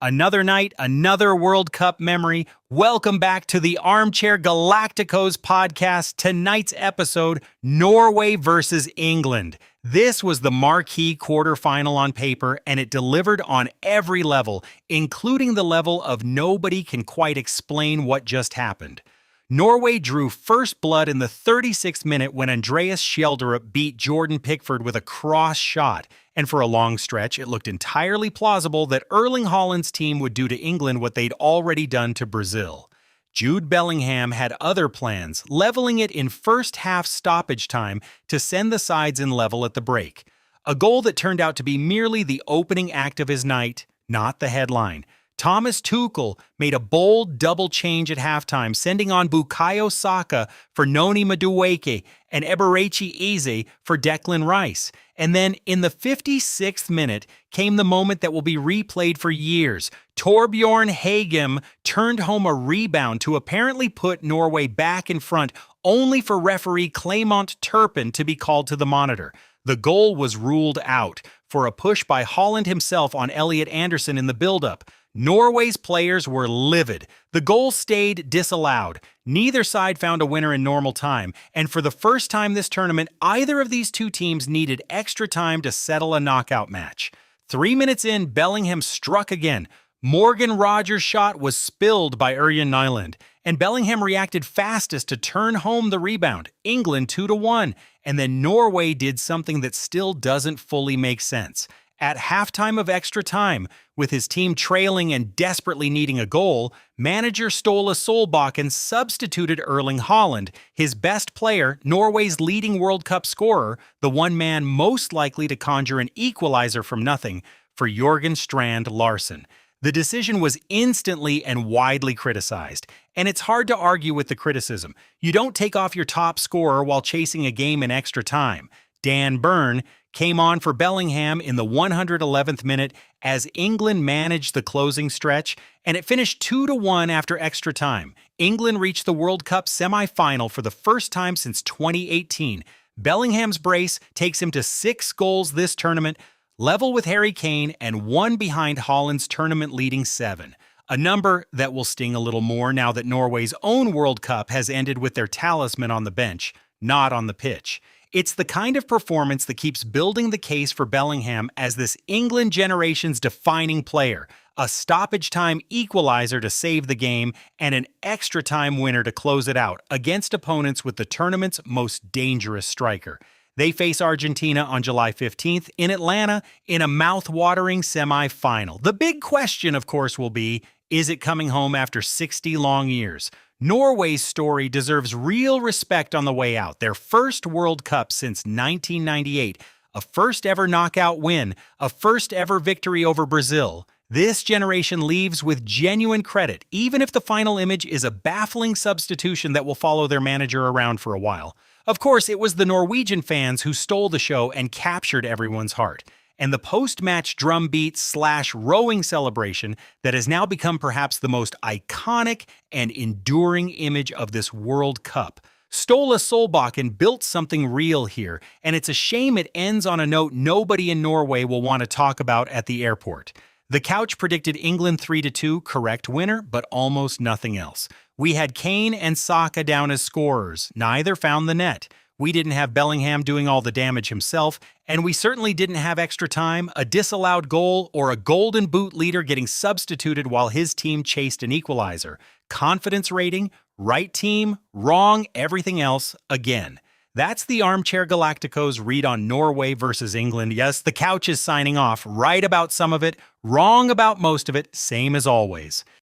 Another night, another World Cup memory. Welcome back to the Armchair Galacticos podcast. Tonight's episode, Norway versus England. This was the marquee quarterfinal on paper, and it delivered on every level, including the level of nobody can quite explain what just happened. Norway drew first blood in the 36th minute when Andreas Schjelderup beat Jordan Pickford with a cross shot, and for a long stretch it looked entirely plausible that Erling Haaland's team would do to England what they'd already done to Brazil. Jude Bellingham had other plans, leveling it in first half stoppage time to send the sides in level at the break. A goal that turned out to be merely the opening act of his night, not the headline. Thomas Tuchel made a bold double change at halftime, sending on Bukayo Saka for Noni Madueke and Eberechi Eze for Declan Rice. And then in the 56th minute came the moment that will be replayed for years. Torbjørn Heggem turned home a rebound to apparently put Norway back in front, only for referee Clement Turpin to be called to the monitor. The goal was ruled out for a push by Haaland himself on Elliot Anderson in the build-up. Norway's players were livid. The goal stayed disallowed. Neither side found a winner in normal time, and for the first time this tournament, either of these two teams needed extra time to settle a knockout match. 3 minutes in, Bellingham struck again. Morgan Rogers' shot was spilled by Ørjan Nyland, and Bellingham reacted fastest to turn home the rebound, England 2-1, and then Norway did something that still doesn't fully make sense. At halftime of extra time, with his team trailing and desperately needing a goal, manager Ståle Solbakken substituted Erling Haaland, his best player, Norway's leading World Cup scorer, the one man most likely to conjure an equalizer from nothing, for Jørgen Strand Larsen. The decision was instantly and widely criticized, and it's hard to argue with the criticism. You don't take off your top scorer while chasing a game in extra time. Dan Burn came on for Bellingham in the 111th minute as England managed the closing stretch, and it finished 2-1 after extra time. England reached the World Cup semi-final for the first time since 2018. Bellingham's brace takes him to 6 goals this tournament, level with Harry Kane and one behind Haaland's tournament-leading 7. A number that will sting a little more now that Norway's own World Cup has ended with their talisman on the bench, not on the pitch. It's the kind of performance that keeps building the case for Bellingham as this England generation's defining player, a stoppage-time equalizer to save the game, and an extra-time winner to close it out against opponents with the tournament's most dangerous striker. They face Argentina on July 15th in Atlanta in a mouth-watering semi-final. The big question, of course, will be, is it coming home after 60 long years? Norway's story deserves real respect on the way out. Their first World Cup since 1998, a first-ever knockout win, a first-ever victory over Brazil. This generation leaves with genuine credit, even if the final image is a baffling substitution that will follow their manager around for a while. Of course, it was the Norwegian fans who stole the show and captured everyone's heart. And the post-match drumbeat/rowing celebration that has now become perhaps the most iconic and enduring image of this World Cup. Ståle Solbakken built something real here, and it's a shame it ends on a note nobody in Norway will want to talk about at the airport. The couch predicted England 3-2, correct winner, but almost nothing else. We had Kane and Saka down as scorers. Neither found the net. We didn't have Bellingham doing all the damage himself, and we certainly didn't have extra time, a disallowed goal, or a golden boot leader getting substituted while his team chased an equalizer. Confidence rating, right team, wrong everything else, again. That's the Armchair Galacticos read on Norway versus England. Yes, the couch is signing off, right about some of it, wrong about most of it, same as always.